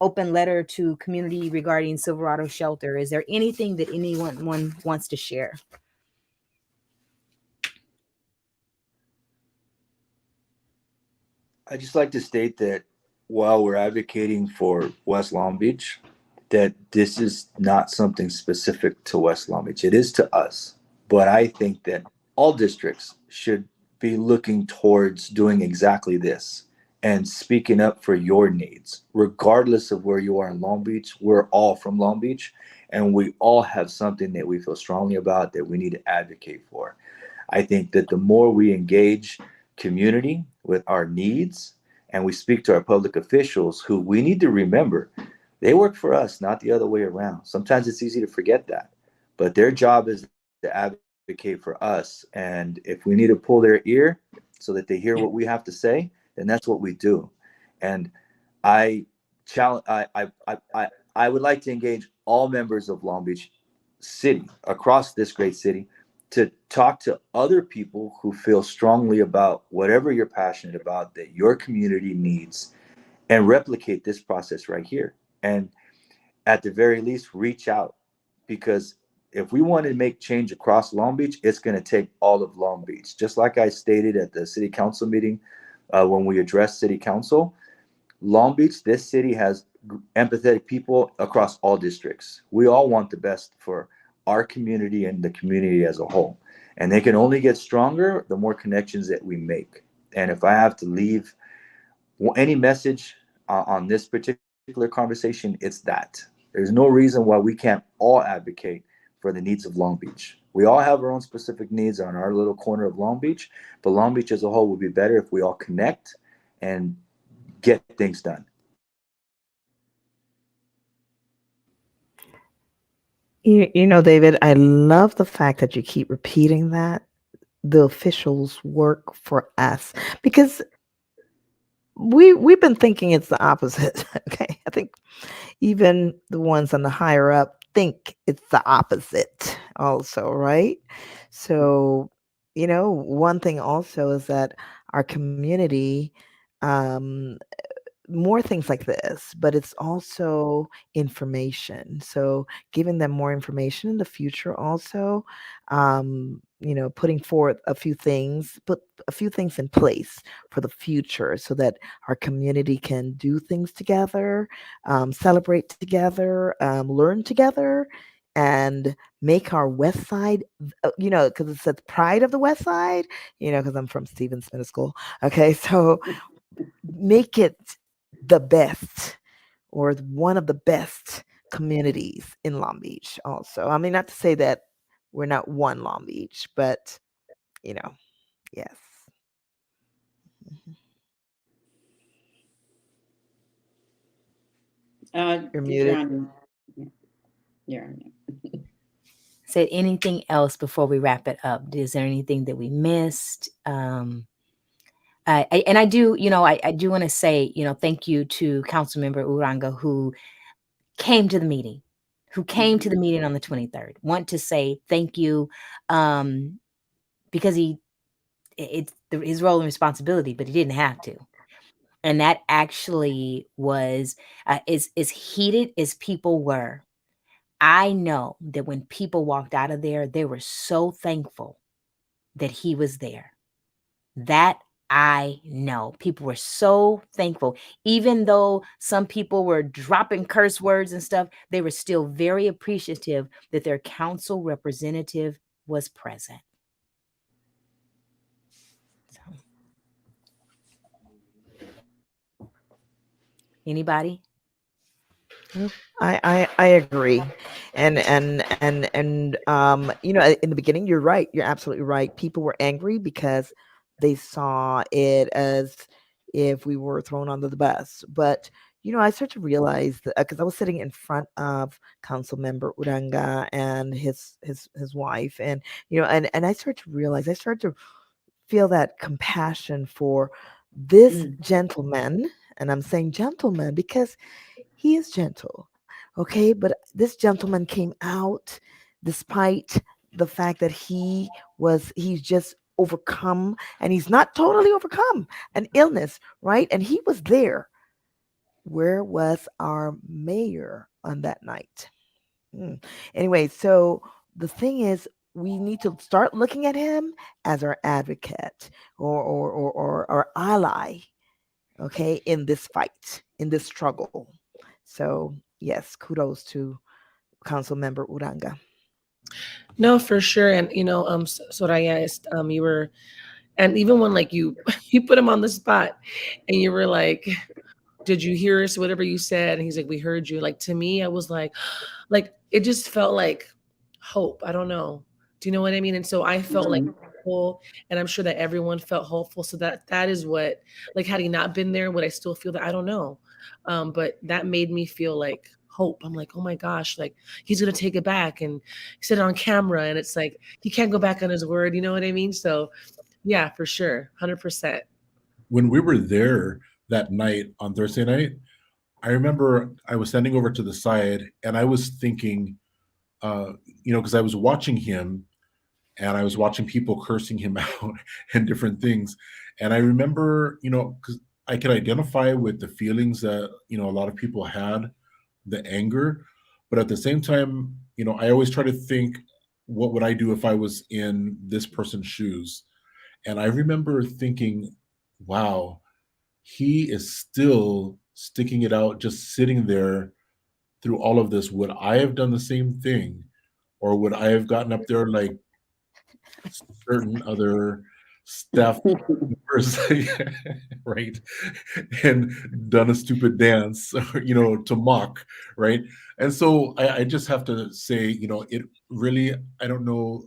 open letter to community regarding Silverado shelter? Is there anything that anyone wants to share? I'd just like to state that while we're advocating for West Long Beach, that this is not something specific to West Long Beach. It is to us. But I think that all districts should be looking towards doing exactly this and speaking up for your needs. Regardless of where you are in Long Beach, we're all from Long Beach, and we all have something that we feel strongly about that we need to advocate for. I think that the more we engage community with our needs, and we speak to our public officials, who we need to remember, they work for us, not the other way around. Sometimes it's easy to forget that, but their job is to advocate for us. And if we need to pull their ear so that they hear what we have to say, then that's what we do. And I I would like to engage all members of Long Beach City across this great city to talk to other people who feel strongly about whatever you're passionate about that your community needs, and replicate this process right here. And at the very least, reach out, because if we want to make change across Long Beach, it's going to take all of Long Beach. Just like I stated at the city council meeting, when we addressed city council, Long Beach, this city has empathetic people across all districts. We all want the best for our community and the community as a whole. And they can only get stronger the more connections that we make. And if I have to leave any message on this particular conversation, it's that there's no reason why we can't all advocate for the needs of Long Beach. We all have our own specific needs on our little corner of Long Beach, but Long Beach as a whole would be better if we all connect and get things done. You know, David, I love the fact that you keep repeating that the officials work for us, because we've been thinking it's the opposite. Okay, I think even the ones on the higher up think it's the opposite also, right? So, you know, one thing also is that our community, um, more things like this, but it's also information. So giving them more information in the future also, you know, putting forth a few things, put a few things in place for the future so that our community can do things together, celebrate together, learn together, and make our West Side, you know, because it's the pride of the West Side, you know, because I'm from Stevens Middle School. Okay, so make it the best, or one of the best communities in Long Beach also. I mean, not to say that we're not one Long Beach, but you know, yes. Mhm. You're You're muted. on. You're on. Said anything else before we wrap it up? Is there anything that we missed? And I do, you know, I do want to say, you know, thank you to Councilmember Uranga who came to the meeting, on the 23rd. Want to say thank you, because it's his role and responsibility, but he didn't have to. And that actually was as heated as people were. I know that when people walked out of there, they were so thankful that he was there. That I know. People were so thankful. Even though some people were dropping curse words and stuff, they were still very appreciative that their council representative was present. So, anybody? I agree, and you know, in the beginning, you're right. You're absolutely right. People were angry because they saw it as if we were thrown under the bus. But you know, I started to realize that because I was sitting in front of Council Member Uranga and his wife, and you know, and I started to realize, I started to feel that compassion for this gentleman, and I'm saying gentleman because he is gentle, okay? But this gentleman came out despite the fact that he's just overcome, and he's not totally overcome an illness, right? And he was there. Where was our mayor on that night? Anyway, so the thing is, we need to start looking at him as our advocate, or our ally, okay, in this fight, in this struggle. So yes, kudos to Council Member Uranga. No, for sure. And you know, Soraya, you were, and even when like you you put him on the spot, and you were like, "Did you hear us? Whatever you said," and he's like, "We heard you." Like to me, I was like it just felt like hope. I don't know. Do you know what I mean? And so I felt like hopeful, and I'm sure that everyone felt hopeful. So that is what, like, had he not been there, would I still feel that? I don't know. But that made me feel like hope. I'm like, oh my gosh, like he's gonna take it back, and he said it on camera, and it's like he can't go back on his word. You know what I mean? So yeah, for sure, 100%. When we were there that night on Thursday night, I remember I was standing over to the side and I was thinking, because I was watching him and I was watching people cursing him out and different things. And I remember, because I could identify with the feelings that, a lot of people had, the anger. But at the same time, I always try to think, what would I do if I was in this person's shoes? And I remember thinking, wow, he is still sticking it out, just sitting there through all of this. Would I have done the same thing? Or would I have gotten up there like certain other staff members, right? And done a stupid dance, to mock, right? And so I just have to say, it really, I don't know,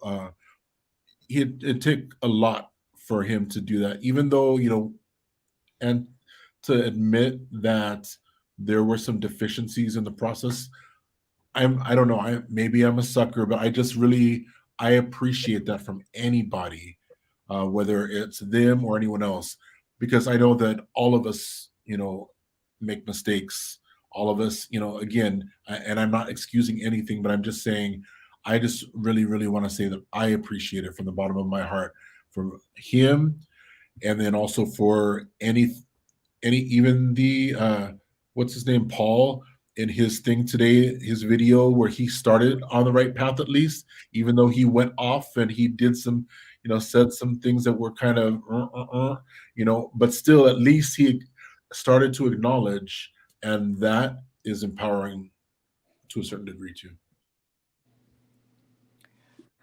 it took a lot for him to do that, even though, and to admit that there were some deficiencies in the process. I don't know, maybe I'm a sucker, but I appreciate that from anybody, whether it's them or anyone else, because I know that all of us, make mistakes. All of us, again, and I'm not excusing anything, but I'm just saying, I just really, really want to say that I appreciate it from the bottom of my heart for him, and then also for any even the what's his name, Paul, in his thing today, his video where he started on the right path, at least, even though he went off and he did some, said some things that were kind of but still at least he started to acknowledge, and that is empowering to a certain degree too.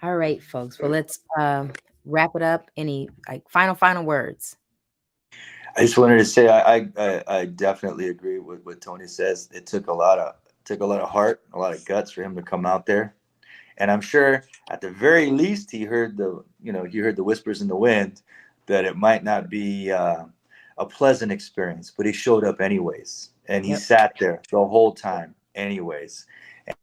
All right, folks. Well, let's wrap it up. Any final words? I just wanted to say I definitely agree with what Tony says. It took a lot of heart, a lot of guts for him to come out there, and I'm sure at the very least he heard the whispers in the wind that it might not be a pleasant experience, but he showed up anyways, and he sat there the whole time anyways,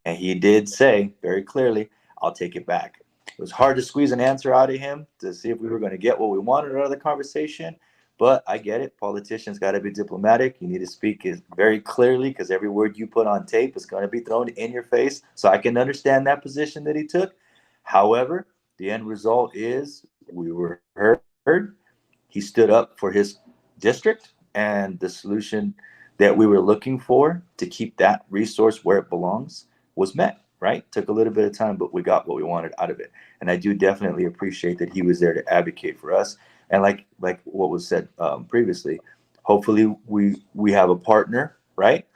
and he did say very clearly, "I'll take it back." It was hard to squeeze an answer out of him to see if we were going to get what we wanted out of the conversation. But I get it. Politicians got to be diplomatic. You need to speak very clearly, because every word you put on tape is going to be thrown in your face. So I can understand that position that he took. However, the end result is we were heard. He stood up for his district, and the solution that we were looking for to keep that resource where it belongs was met. Right? Took a little bit of time, but we got what we wanted out of it. And I do definitely appreciate that he was there to advocate for us. And like what was said previously, hopefully we have a partner, right,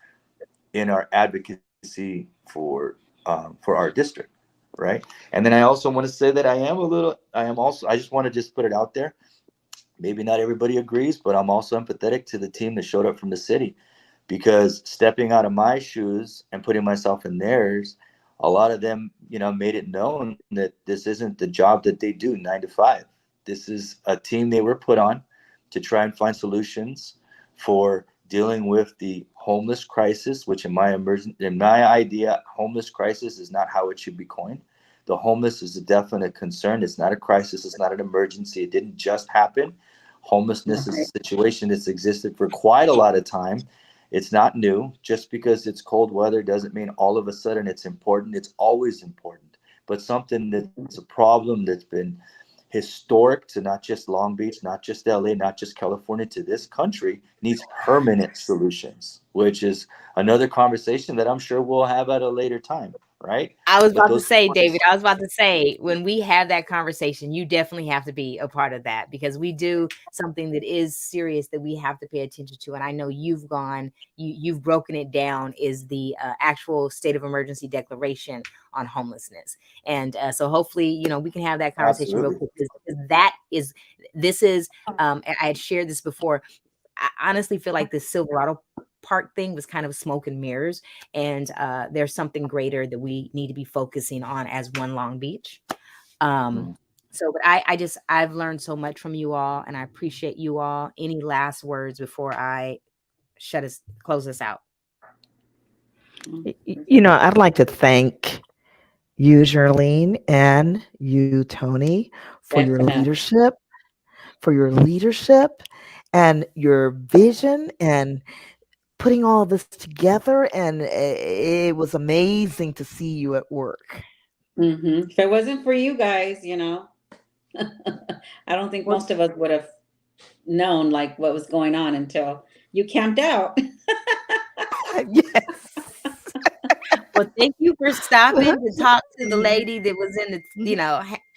in our advocacy for our district, right? And then I also want to say that I just want to put it out there. Maybe not everybody agrees, but I'm also empathetic to the team that showed up from the city, because stepping out of my shoes and putting myself in theirs, a lot of them, made it known that this isn't the job that they do 9 to 5. This is a team they were put on to try and find solutions for dealing with the homeless crisis, which in my idea, homeless crisis is not how it should be coined. The homeless is a definite concern. It's not a crisis. It's not an emergency. It didn't just happen. Homelessness is a situation that's existed for quite a lot of time. It's not new. Just because it's cold weather doesn't mean all of a sudden it's important. It's always important. But something that's a problem that's been historic to not just Long Beach, not just LA, not just California, to this country, needs permanent solutions, which is another conversation that I'm sure we'll have at a later time. Right? I was about to say, David, when we have that conversation, you definitely have to be a part of that, because we do something that is serious that we have to pay attention to. And I know you've broken it down, is the actual state of emergency declaration on homelessness. And so hopefully, we can have that conversation real quick, because I had shared this before. I honestly feel like the Silverado Park thing was kind of smoke and mirrors, and there's something greater that we need to be focusing on as One Long Beach. So, but I've learned so much from you all, and I appreciate you all. Any last words before I close us out? I'd like to thank you, Jarlene, and you, Tony, for your leadership, and your vision, and putting all this together, and it was amazing to see you at work. If it wasn't for you guys, I don't think Well, most of us would have known like what was going on until you camped out. Yes. Well, thank you for stopping to talk to the lady that was in the,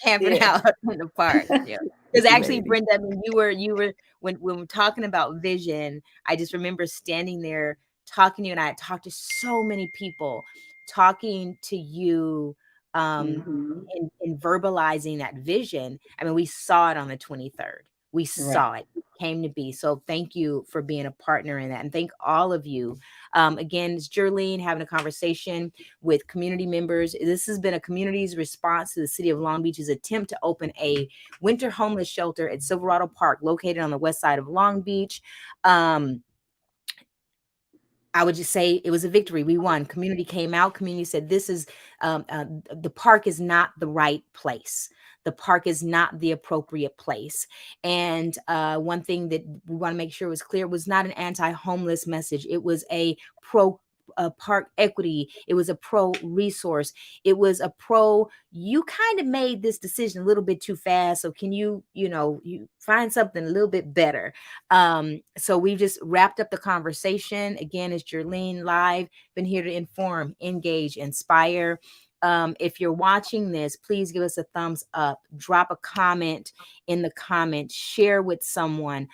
camping Yeah. out in the park. Yeah. Because Thank you, actually, lady. Brenda, I mean, you were when we're talking about vision, I just remember standing there talking to you, and I had talked to so many people, talking to you, Mhm. in verbalizing that vision. I mean, we saw it on the 23rd. We Right. saw it. It came to be. So thank you for being a partner in that, and thank all of you. Again, it's Jerlene having a conversation with community members. This has been a community's response to the city of Long Beach's attempt to open a winter homeless shelter at Silverado Park, located on the west side of Long Beach. I would just say it was a victory. We won. Community came out. Community said, this is the park is not the right place. The park is not the appropriate place. And one thing that we want to make sure was clear, was not an anti-homeless message. It was a pro park equity. It was a pro resource. It was a pro, you kind of made this decision a little bit too fast. So can you find something a little bit better? So we just wrapped up the conversation. Again, it's Jerlene live, been here to inform, engage, inspire. If you're watching this, please give us a thumbs up, drop a comment in the comments, share with someone.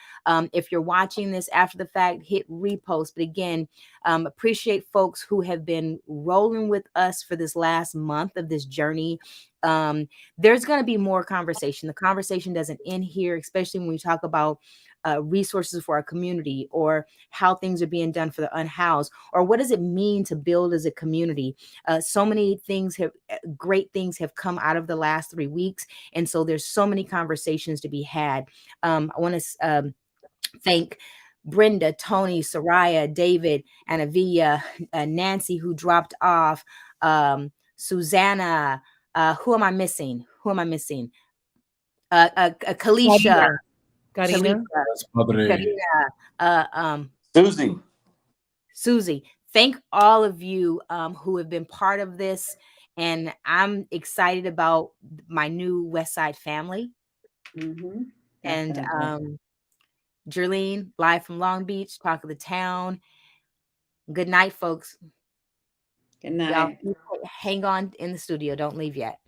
If you're watching this after the fact, hit repost. But again, appreciate folks who have been rolling with us for this last month of this journey. There's going to be more conversation. The conversation doesn't end here, especially when we talk about resources for our community, or how things are being done for the unhoused, or what does it mean to build as a community. So many things great things have come out of the last 3 weeks. And so there's so many conversations to be had. I want to thank Brenda, Tony, Soraya, David, Anavia, Nancy, who dropped off, Susanna, who am I missing? Kalisha, Karina. Karina, Susie. Susie. Thank all of you who have been part of this. And I'm excited about my new West Side family. And Jerlene, live from Long Beach, talk of the town. Good night, folks. Good night. Y'all hang on in the studio. Don't leave yet.